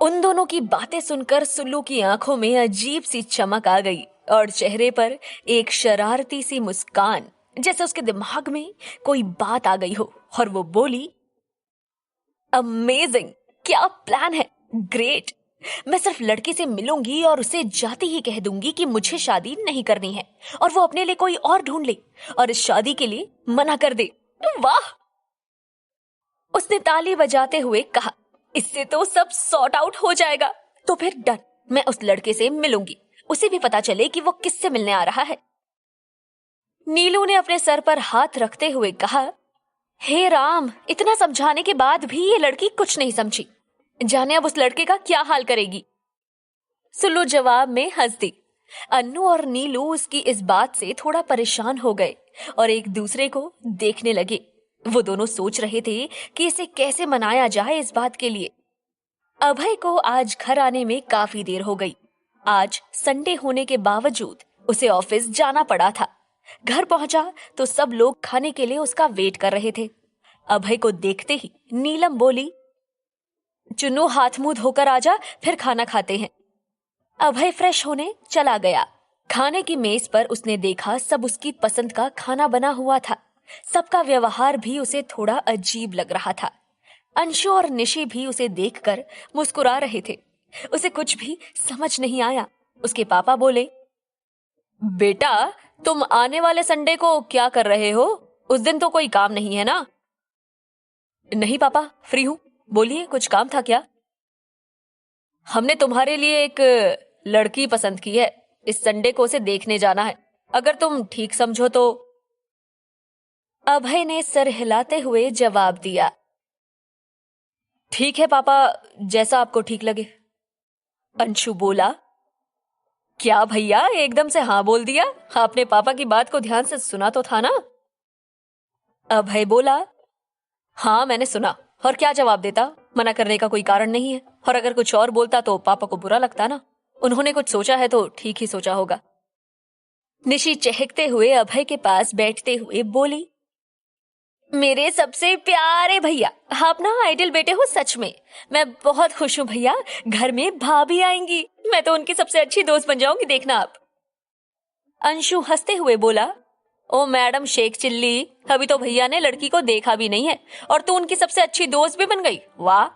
उन दोनों की बातें सुनकर सुल्लू की आंखों में अजीब सी चमक आ गई और चेहरे पर एक शरारती सी मुस्कान, जैसे उसके दिमाग में कोई बात आ गई हो। और वो बोली, अमेजिंग, क्या प्लान है, ग्रेट। मैं सिर्फ लड़के से मिलूंगी और उसे जाते ही कह दूंगी कि मुझे शादी नहीं करनी है और वो अपने लिए कोई और ढूंढ ले और इस शादी के लिए मना कर दे। वाह! उसने ताली बजाते हुए कहा, इससे तो सब सॉर्ट आउट हो जाएगा। तो फिर डन, मैं उस लड़के से मिलूंगी, उसे भी पता चले कि वो किससे मिलने आ रहा है। नीलू ने अपने सर पर हाथ रखते हुए कहा, हे राम, इतना समझाने के बाद भी ये लड़की कुछ नहीं समझी। जाने अब उस लड़के का क्या हाल करेगी। सुल्लू जवाब में हंस दी। अन्नू और नीलू उसकी इस बात से थोड़ा परेशान हो गए और एक दूसरे को देखने लगे। वो दोनों सोच रहे थे कि इसे कैसे मनाया जाए इस बात के लिए। अभय को आज घर आने में काफी देर हो गई। आज संडे होने के बावजूद उसे ऑफिस जाना पड़ा था। घर पहुंचा तो सब लोग खाने के लिए उसका वेट कर रहे थे। अभय को देखते ही नीलम बोली, चुन्नू हाथ मुंह धोकर आजा, फिर खाना खाते हैं। अभय फ्रेश होने चला गया। खाने की मेज पर उसने देखा सब उसकी पसंद का खाना बना हुआ था। सबका व्यवहार भी उसे थोड़ा अजीब लग रहा था। अंशु और निशी भी उसे देखकर मुस्कुरा रहे थे। उसे कुछ भी समझ नहीं आया। उसके पापा बोले, बेटा, तुम आने वाले संडे को क्या कर रहे हो? उस दिन तो कोई काम नहीं है ना? नहीं पापा, फ्री हूं। बोलिए, कुछ काम था क्या? हमने तुम्हारे लिए एक लड़की पसंद की है। इस संडे को उसे देखने जाना है, अगर तुम ठीक समझो तो। अभय ने सर हिलाते हुए जवाब दिया, ठीक है पापा, जैसा आपको ठीक लगे। अंशु बोला, क्या भैया, एकदम से हाँ बोल दिया? आपने पापा की बात को ध्यान से सुना तो था ना? अभय बोला, हाँ मैंने सुना, और क्या जवाब देता? मना करने का कोई कारण नहीं है, और अगर कुछ और बोलता तो पापा को बुरा लगता ना। उन्होंने कुछ सोचा है तो ठीक ही सोचा होगा। निशी चहकते हुए अभय के पास बैठते हुए बोली, मेरे सबसे प्यारे भैया, आप ना आइडियल बेटे हो सच में। मैं बहुत खुश हूँ भैया, घर में भाभी आएंगी, मैं तो उनकी सबसे अच्छी दोस्त बन जाऊंगी, देखना आप। अंशु हंसते हुए बोला, ओ मैडम शेख चिल्ली, अभी तो भैया ने लड़की को देखा भी नहीं है और तू उनकी सबसे अच्छी दोस्त भी बन गई, वाह।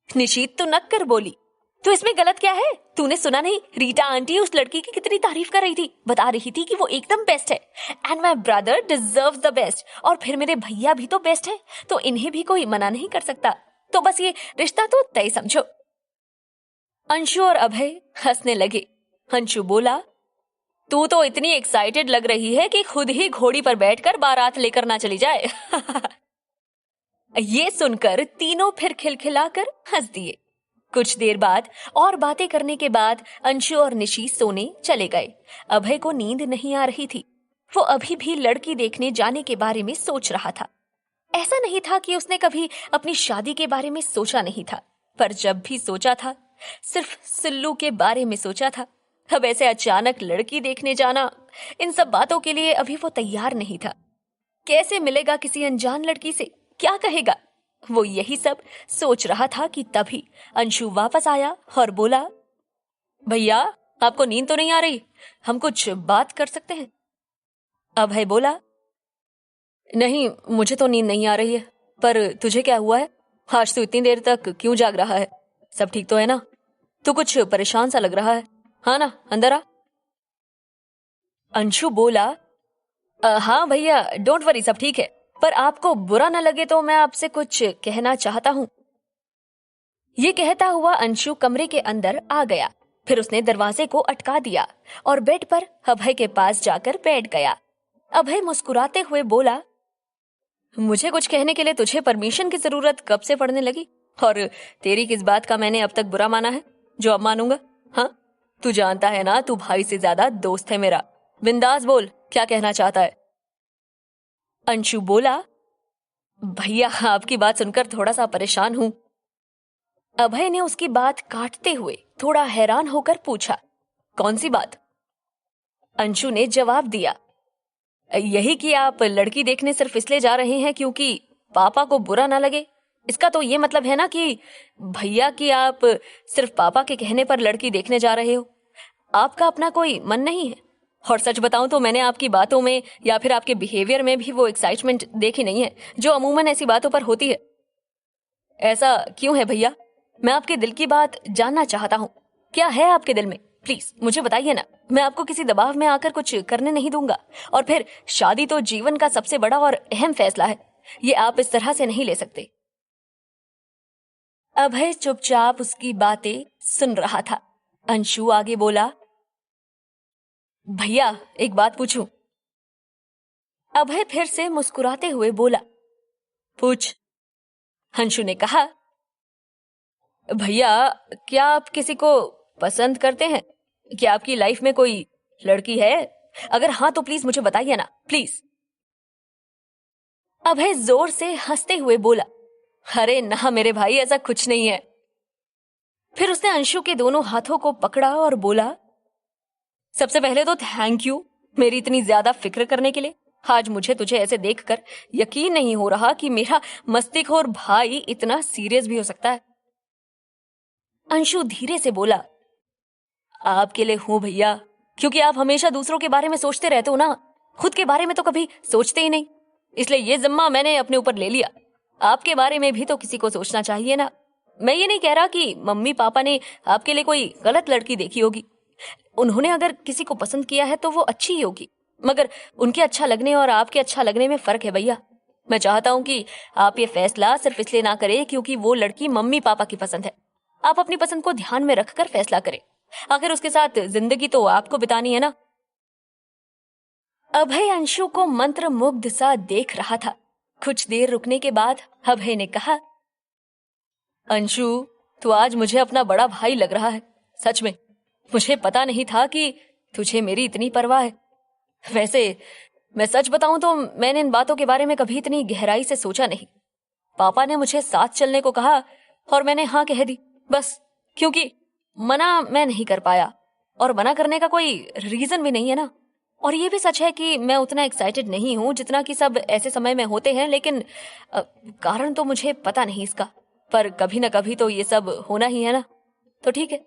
निशीत तो नक्कर बोली, तो इसमें गलत क्या है? तूने सुना नहीं, रीटा आंटी उस लड़की की कितनी तारीफ कर रही थी, बता रही थी कि वो एकदम बेस्ट है and my brother deserves the best, और फिर मेरे भैया भी तो बेस्ट है, तो इन्हें भी कोई मना नहीं कर सकता। तो बस ये रिश्ता तो तय समझो। अंशु और अभय हंसने लगे। अंशु बोला, तू तो इतनी एक्साइटेड लग रही है कि खुद ही घोड़ी पर बैठकर बारात लेकर ना चली जाए। ये सुनकर तीनों फिर खिलखिलाकर हंस दिए। कुछ देर बाद और बातें करने के बाद अंशु और निशी सोने चले गए। अभय को नींद नहीं आ रही थी। वो अभी भी लड़की देखने जाने के बारे में सोच रहा था। ऐसा नहीं था कि उसने कभी अपनी शादी के बारे में सोचा नहीं था, पर जब भी सोचा था सिर्फ सिल्लू के बारे में सोचा था। अब ऐसे अचानक लड़की देखने जाना, इन सब बातों के लिए अभी वो तैयार नहीं था। कैसे मिलेगा किसी अनजान लड़की से, क्या कहेगा, वो यही सब सोच रहा था कि तभी अंशु वापस आया और बोला, भैया आपको नींद तो नहीं आ रही? हम कुछ बात कर सकते हैं? अभय बोला, नहीं मुझे तो नींद नहीं आ रही है, पर तुझे क्या हुआ है? आज तू इतनी देर तक क्यों जाग रहा है? सब ठीक तो है ना? तू कुछ परेशान सा लग रहा है, हाँ ना, अंदर आ। अंशु बोला, हाँ भैया, डोंट वरी, सब ठीक है, पर आपको बुरा ना लगे तो मैं आपसे कुछ कहना चाहता हूँ। ये कहता हुआ अंशु कमरे के अंदर आ गया। फिर उसने दरवाजे को अटका दिया और बेड पर अभय के पास जाकर बैठ गया। अभय मुस्कुराते हुए बोला, मुझे कुछ कहने के लिए तुझे परमिशन की जरूरत कब से पड़ने लगी? और तेरी किस बात का मैंने अब तक बुरा माना है जो अब मानूंगा? हाँ, तू जानता है ना, तू भाई से ज्यादा दोस्त है मेरा। बिंदास बोल, क्या कहना चाहता है? अंशु बोला, भैया आपकी बात सुनकर थोड़ा सा परेशान हूं। अभय ने उसकी बात काटते हुए थोड़ा हैरान होकर पूछा, कौन सी बात? अंशु ने जवाब दिया, यही कि आप लड़की देखने सिर्फ इसलिए जा रहे हैं क्योंकि पापा को बुरा ना लगे, इसका तो ये मतलब है ना कि भैया कि आप सिर्फ पापा के कहने पर लड़की देखने जा रहे हो, आपका अपना कोई मन नहीं है। और सच बताऊं तो मैंने आपकी बातों में या फिर आपके बिहेवियर में भी वो एक्साइटमेंट देखी नहीं है जो अमूमन ऐसी बातों पर होती है। ऐसा क्यों है भैया? मैं आपके दिल की बात जानना चाहता हूँ। क्या है आपके दिल में? प्लीज मुझे बताइए ना। मैं आपको किसी दबाव में आकर कुछ करने नहीं दूंगा। और फिर शादी तो जीवन का सबसे बड़ा और अहम फैसला है, ये आप इस तरह से नहीं ले सकते। अभय चुपचाप उसकी बातें सुन रहा था। अंशु आगे बोला, भैया एक बात पूछूं? अभय फिर से मुस्कुराते हुए बोला, पूछ। अंशु ने कहा, भैया क्या आप किसी को पसंद करते हैं? क्या आपकी लाइफ में कोई लड़की है? अगर हाँ तो प्लीज मुझे बताइए ना, प्लीज। अभय जोर से हंसते हुए बोला, अरे ना मेरे भाई, ऐसा कुछ नहीं है। फिर उसने अंशु के दोनों हाथों को पकड़ा और बोला, सबसे पहले तो थैंक यू मेरी इतनी ज्यादा फिक्र करने के लिए। आज मुझे तुझे ऐसे देखकर यकीन नहीं हो रहा कि मेरा मस्तिष्क भाई इतना सीरियस भी हो सकता है। अंशु धीरे से बोला, आपके लिए हूं भैया, क्योंकि आप हमेशा दूसरों के बारे में सोचते रहते हो ना, खुद के बारे में तो कभी सोचते ही नहीं। इसलिए ये जिम्मा मैंने अपने ऊपर ले लिया। आपके बारे में भी तो किसी को सोचना चाहिए ना। मैं ये नहीं कह रहा कि मम्मी पापा ने आपके लिए कोई गलत लड़की देखी होगी। उन्होंने अगर किसी को पसंद किया है तो वो अच्छी ही होगी, मगर उनके अच्छा लगने और आपके अच्छा लगने में फर्क है भैया। मैं चाहता हूँ कि आप ये फैसला सिर्फ इसलिए ना करें क्योंकि वो लड़की मम्मी पापा की पसंद है। आप अपनी पसंद को ध्यान में रखकर फैसला करें। आखिर उसके साथ जिंदगी तो आपको बितानी है ना। अभय अंशु को मंत्र मुग्ध सा देख रहा था। कुछ देर रुकने के बाद अभय ने कहा, अंशु तू आज मुझे अपना बड़ा भाई लग रहा है। सच में मुझे पता नहीं था कि तुझे मेरी इतनी परवाह है। वैसे मैं सच बताऊं तो मैंने इन बातों के बारे में कभी इतनी गहराई से सोचा नहीं। पापा ने मुझे साथ चलने को कहा और मैंने हाँ कह दी, बस। क्योंकि मना मैं नहीं कर पाया और मना करने का कोई रीजन भी नहीं है ना। और ये भी सच है कि मैं उतना एक्साइटेड नहीं हूं जितना कि सब ऐसे समय में होते हैं, लेकिन कारण तो मुझे पता नहीं इसका, पर कभी ना कभी तो ये सब होना ही है ना। तो ठीक है,